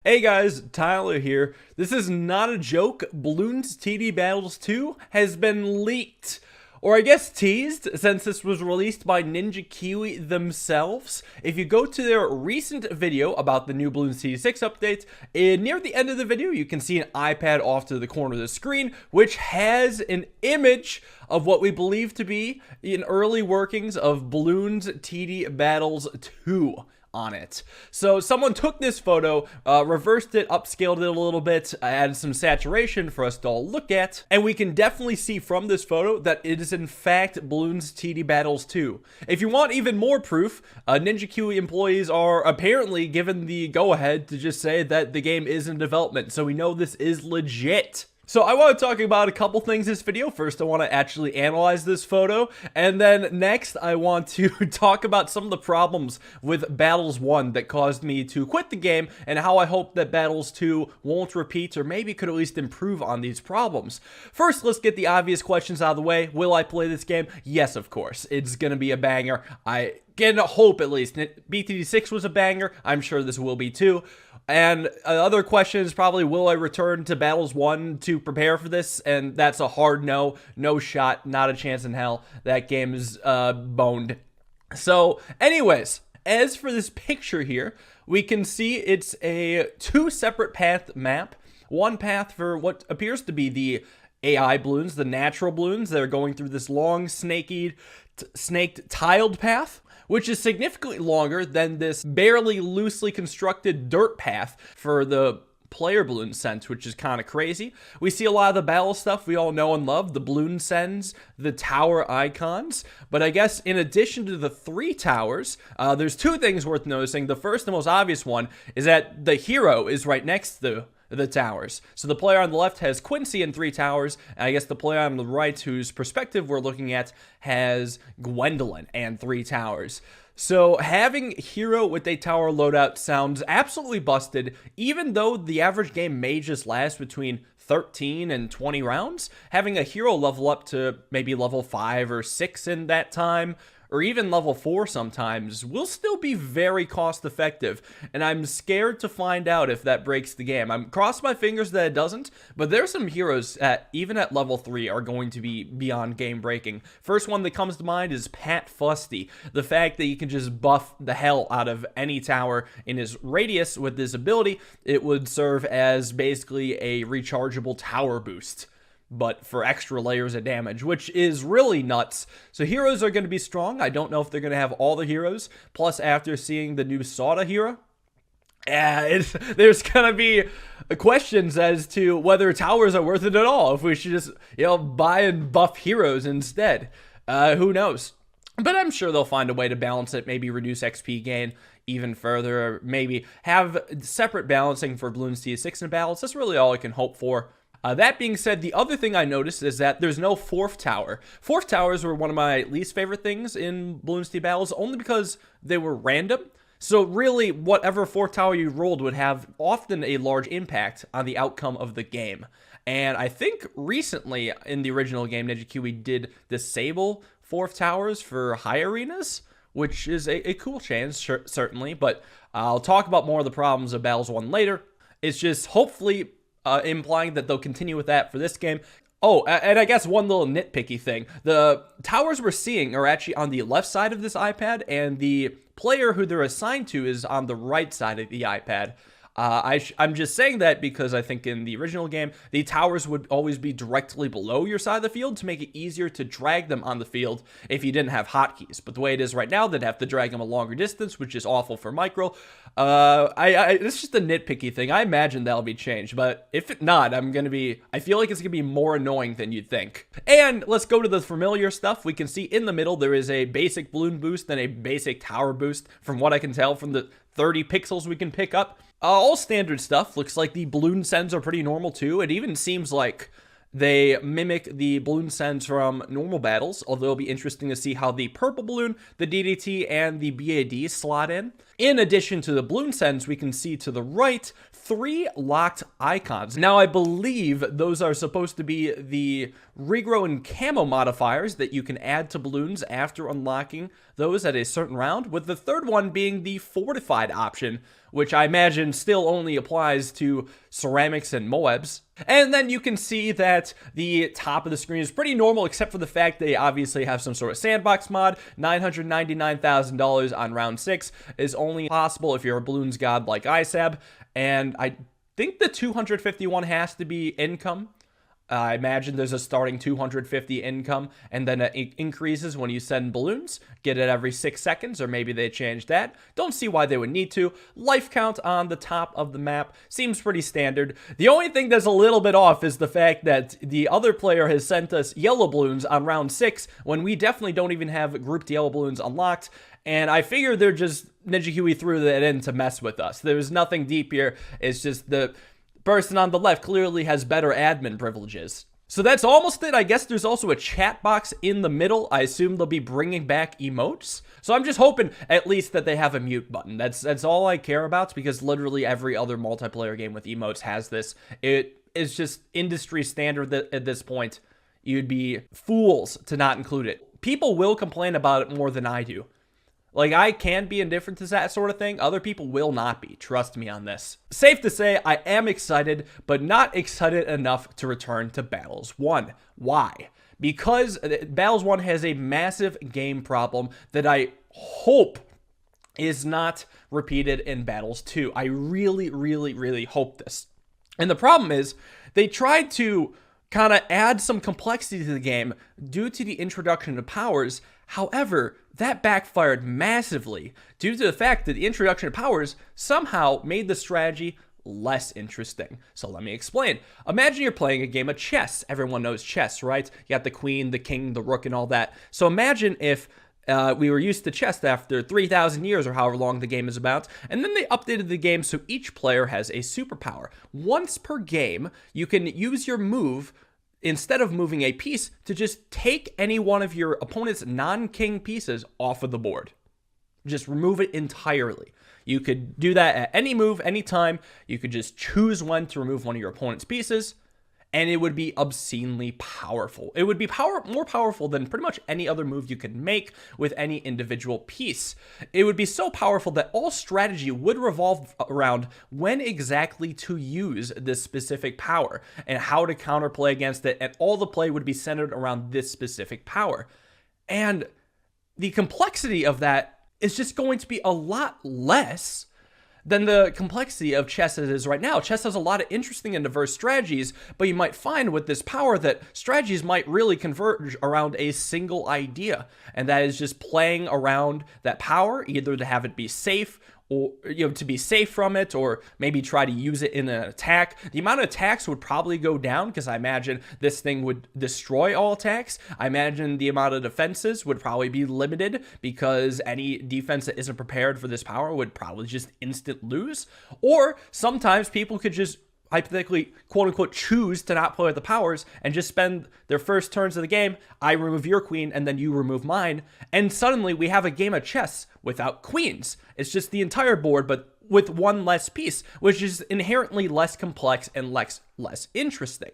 Hey guys, Tyler here. This is not a joke. Bloons TD Battles 2 has been leaked. Or I guess teased, since this was released by Ninja Kiwi themselves. If you go to their recent video about the new Bloons TD6 updates, near the end of the video you can see an iPad off to the corner of the screen, which has an image of what we believe to be in early workings of Bloons TD Battles 2 on it. So someone took this photo, reversed it, upscaled it a little bit, added some saturation for us to all look at, and we can definitely see from this photo that it is in fact Bloons TD Battles 2. If you want even more proof, Ninja Kiwi employees are apparently given the go-ahead to just say that the game is in development, so we know this is legit. So I want to talk about a couple things in this video. First, I want to actually analyze this photo, and then next I want to talk about some of the problems with Battles 1 that caused me to quit the game, and how I hope that Battles 2 won't repeat, or maybe could at least improve on these problems. First, let's get the obvious questions out of the way. Will I play this game? Yes, of course. It's gonna be a banger. I can hope at least. BTD6 was a banger. I'm sure this will be too. And other question is probably, will I return to Battles 1 to prepare for this? And that's a hard no. No shot. Not a chance in hell. That game is boned. So anyways, as for this picture here, we can see it's a two separate path map. One path for what appears to be the AI Bloons, the natural Bloons that are going through this long, snaked tiled path, which is significantly longer than this barely loosely constructed dirt path for the player Bloon sense, which is kind of crazy. We see a lot of the battle stuff we all know and love, the Bloon sends, the tower icons, but I guess in addition to the three towers, there's two things worth noticing. The first and most obvious one is that the hero is right next to the towers. So the player on the left has Quincy and three towers, and I guess the player on the right, whose perspective we're looking at, has Gwendolyn and three towers. So having hero with a tower loadout sounds absolutely busted, even though the average game may just last between 13 and 20 rounds. Having a hero level up to maybe level 5 or 6 in that time, or even level 4 sometimes, will still be very cost effective, and I'm scared to find out if that breaks the game. I'm crossing my fingers that it doesn't, but there's some heroes that, even at level 3, are going to be beyond game breaking. First one that comes to mind is Pat Fusty. The fact that you can just buff the hell out of any tower in his radius with this ability, it would serve as basically a rechargeable tower boost, but for extra layers of damage, which is really nuts. So heroes are going to be strong. I don't know if they're going to have all the heroes. Plus, after seeing the new Soda hero, there's going to be questions as to whether towers are worth it at all. If we should just, buy and buff heroes instead. Who knows? But I'm sure they'll find a way to balance it, maybe reduce XP gain even further, or maybe have separate balancing for Bloons TD6 and Battles. That's really all I can hope for. That being said, the other thing I noticed is that there's no fourth tower. Fourth towers were one of my least favorite things in Bloons TD Battles, only because they were random. So really, whatever fourth tower you rolled would have often a large impact on the outcome of the game. And I think recently in the original game, Ninja Kiwi did disable fourth towers for high arenas, which is a cool change, certainly. But I'll talk about more of the problems of Battles 1 later. It's just hopefully implying that they'll continue with that for this game. Oh, and I guess one little nitpicky thing. The towers we're seeing are actually on the left side of this iPad, and the player who they're assigned to is on the right side of the iPad. I'm just saying that because I think in the original game, the towers would always be directly below your side of the field to make it easier to drag them on the field if you didn't have hotkeys. But the way it is right now, they'd have to drag them a longer distance, which is awful for micro. It's just a nitpicky thing. I imagine that'll be changed, but if not, I feel like it's gonna be more annoying than you'd think. And let's go to the familiar stuff. We can see in the middle, there is a basic balloon boost and a basic tower boost, from what I can tell from the 30 pixels we can pick up. All standard stuff. Looks like the balloon sends are pretty normal too. It even seems like they mimic the balloon sends from normal battles, although it'll be interesting to see how the purple balloon, the DDT, and the BAD slot in. In addition to the balloon sends, we can see to the right 3 locked icons. Now, I believe those are supposed to be the regrow and camo modifiers that you can add to balloons after unlocking those at a certain round, with the third one being the fortified option, which I imagine still only applies to ceramics and Moabs. And then you can see that the top of the screen is pretty normal, except for the fact they obviously have some sort of sandbox mod. $999,000 on round 6 is only possible if you're a Bloons god like ISAB, and I think the 251 has to be income. I imagine there's a starting 250 income, and then it increases when you send balloons. Get it every 6 seconds, or maybe they changed that. Don't see why they would need to. Life count on the top of the map seems pretty standard. The only thing that's a little bit off is the fact that the other player has sent us yellow balloons on round 6, when we definitely don't even have grouped yellow balloons unlocked. And I figure they're just, Ninja Kiwi threw that in to mess with us. There's nothing deep here. It's just the person on the left clearly has better admin privileges. So that's almost it. I guess there's also a chat box in the middle. I assume they'll be bringing back emotes. So I'm just hoping at least that they have a mute button. That's all I care about, because literally every other multiplayer game with emotes has this. It is just industry standard that at this point. You'd be fools to not include it. People will complain about it more than I do. Like, I can be indifferent to that sort of thing. Other people will not be. Trust me on this. Safe to say, I am excited, but not excited enough to return to Battles 1. Why? Because Battles 1 has a massive game problem that I hope is not repeated in Battles 2. I really, really, really hope this. And the problem is, they tried to kind of add some complexity to the game due to the introduction of powers. However, that backfired massively due to the fact that the introduction of powers somehow made the strategy less interesting. So let me explain. Imagine you're playing a game of chess. Everyone knows chess, right? You got the queen, the king, the rook, and all that. So imagine if we were used to chess after 3,000 years or however long the game is about, and then they updated the game so each player has a superpower. Once per game, you can use your move, instead of moving a piece, to just take any one of your opponent's non-king pieces off of the board. Just remove it entirely. You could do that at any move, anytime. You could just choose when to remove one of your opponent's pieces, and it would be obscenely powerful. It would be more powerful than pretty much any other move you could make with any individual piece. It would be so powerful that all strategy would revolve around when exactly to use this specific power and how to counterplay against it, and all the play would be centered around this specific power. And the complexity of that is just going to be a lot less than the complexity of chess as it is right now. Chess has a lot of interesting and diverse strategies, but you might find with this power that strategies might really converge around a single idea, and that is just playing around that power, either to have it be safe, or to be safe from it, or maybe try to use it in an attack. The amount of attacks would probably go down, because I imagine this thing would destroy all attacks. I imagine the amount of defenses would probably be limited, because any defense that isn't prepared for this power would probably just instant lose. Or sometimes people could just hypothetically, quote-unquote, choose to not play with the powers and just spend their first turns of the game, I remove your queen and then you remove mine, and suddenly we have a game of chess without queens. It's just the entire board, but with one less piece, which is inherently less complex and less interesting.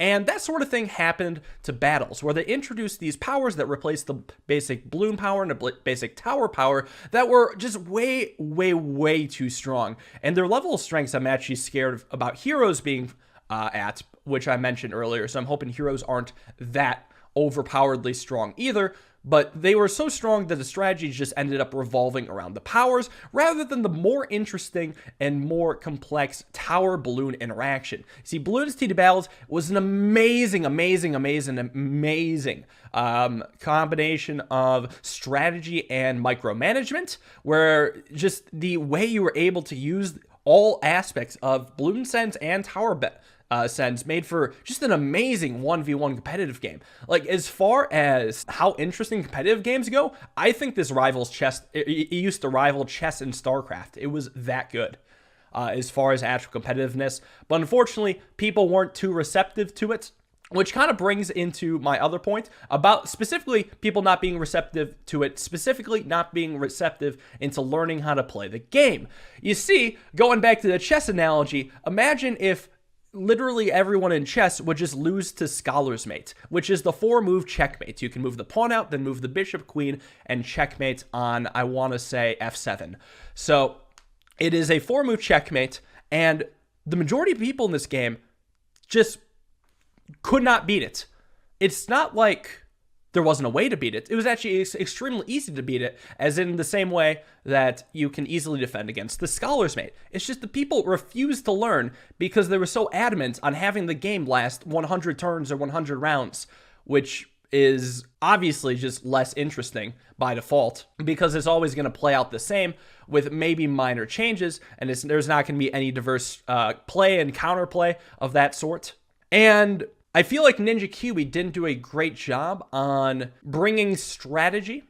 And that sort of thing happened to Battles, where they introduced these powers that replaced the basic balloon power and the basic tower power that were just way, way, way too strong. And their level of strengths, I'm actually scared about heroes being at, which I mentioned earlier. So I'm hoping heroes aren't that overpoweredly strong either. But they were so strong that the strategies just ended up revolving around the powers rather than the more interesting and more complex tower-balloon interaction. See, Bloons TD Battles was an amazing combination of strategy and micromanagement, where just the way you were able to use all aspects of Bloons Sense and Tower Sense made for just an amazing 1v1 competitive game. Like, as far as how interesting competitive games go, I think this rivals chess. It used to rival chess and StarCraft. It was that good as far as actual competitiveness. But unfortunately, people weren't too receptive to it, which kind of brings into my other point about specifically people not being receptive to it, specifically not being receptive into learning how to play the game. You see, going back to the chess analogy, imagine if literally everyone in chess would just lose to Scholar's Mate, which is the 4-move checkmate. You can move the pawn out, then move the bishop, queen, and checkmate on, I want to say, f7. So It is a 4-move checkmate, and the majority of people in this game just could not beat it. It's not like there wasn't a way to beat it. It was actually extremely easy to beat it, as in the same way that you can easily defend against the Scholar's Mate. It's just the people refused to learn because they were so adamant on having the game last 100 turns or 100 rounds, which is obviously just less interesting by default because it's always going to play out the same with maybe minor changes, and there's not going to be any diverse play and counterplay of that sort. And I feel like Ninja Kiwi didn't do a great job on bringing strategy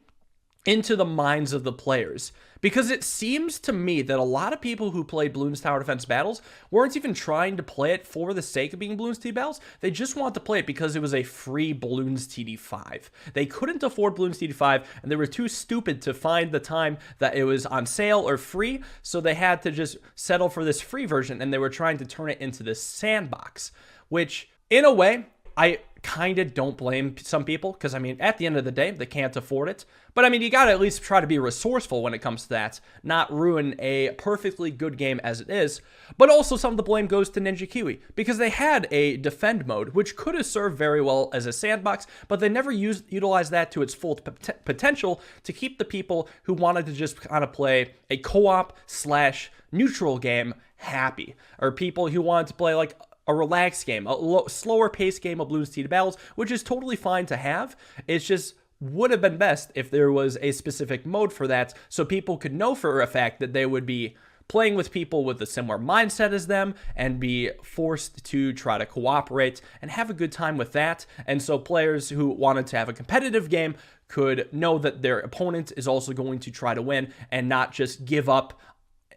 into the minds of the players, because it seems to me that a lot of people who played Bloons Tower Defense Battles weren't even trying to play it for the sake of being Bloons TD Battles. They just wanted to play it because it was a free Bloons TD5. They couldn't afford Bloons TD5, and they were too stupid to find the time that it was on sale or free, so they had to just settle for this free version, and they were trying to turn it into this sandbox, which, in a way, I kind of don't blame some people, because, I mean, at the end of the day, they can't afford it. But, I mean, you got to at least try to be resourceful when it comes to that, not ruin a perfectly good game as it is. But also some of the blame goes to Ninja Kiwi, because they had a defend mode, which could have served very well as a sandbox, but they never utilized that to its full potential to keep the people who wanted to just kind of play a co-op / neutral game happy, or people who wanted to play like a relaxed game, a slower paced game of Bloons TD Battles, which is totally fine to have. It's just would have been best if there was a specific mode for that, so people could know for a fact that they would be playing with people with a similar mindset as them and be forced to try to cooperate and have a good time with that. And so players who wanted to have a competitive game could know that their opponent is also going to try to win and not just give up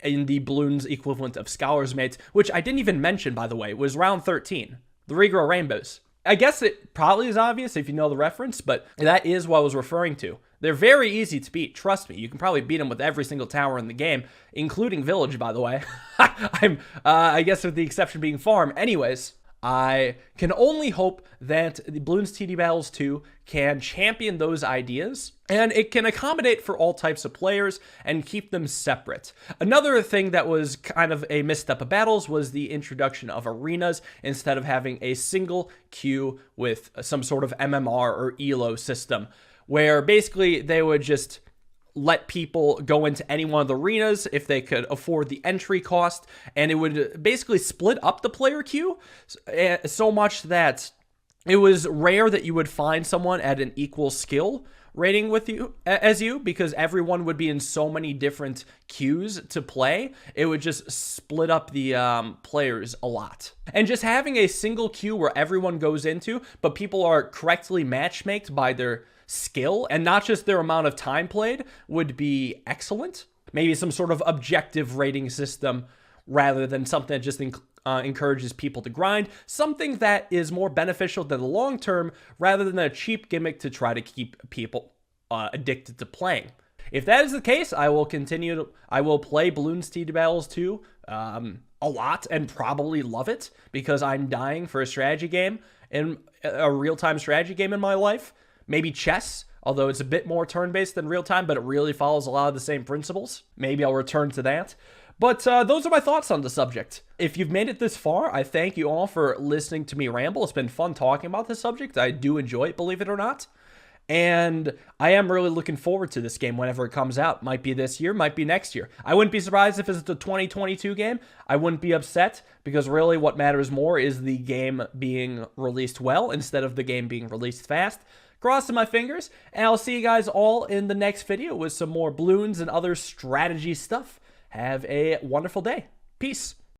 in the Bloons equivalent of Scholar's Mates, which I didn't even mention, by the way, was round 13, the Regrow Rainbows. I guess it probably is obvious if you know the reference, but that is what I was referring to. They're very easy to beat, trust me. You can probably beat them with every single tower in the game, including Village, by the way. I guess with the exception being Farm. Anyways, I can only hope that the Bloons TD Battles 2 can champion those ideas, and it can accommodate for all types of players and keep them separate. Another thing that was kind of a misstep of Battles was the introduction of arenas instead of having a single queue with some sort of MMR or ELO system, where basically they would just let people go into any one of the arenas if they could afford the entry cost, and it would basically split up the player queue so much that it was rare that you would find someone at an equal skill rating with you as you, because everyone would be in so many different queues to play. It would just split up the players a lot. And just having a single queue where everyone goes into, but people are correctly matchmaked by their skill and not just their amount of time played would be excellent. Maybe some sort of objective rating system rather than something that just encourages people to grind, something that is more beneficial than the long term rather than a cheap gimmick to try to keep people addicted to playing. If that is the case, I will play Bloons TD Battles 2 a lot and probably love it, because I'm dying for a strategy game, in a real-time strategy game in my life. Maybe chess, although it's a bit more turn-based than real-time, but it really follows a lot of the same principles. Maybe I'll return to that. But those are my thoughts on the subject. If you've made it this far, I thank you all for listening to me ramble. It's been fun talking about this subject. I do enjoy it, believe it or not. And I am really looking forward to this game whenever it comes out. Might be this year, might be next year. I wouldn't be surprised if it's a 2022 game. I wouldn't be upset, because really what matters more is the game being released well instead of the game being released fast. Crossing my fingers, and I'll see you guys all in the next video with some more Bloons and other strategy stuff. Have a wonderful day. Peace.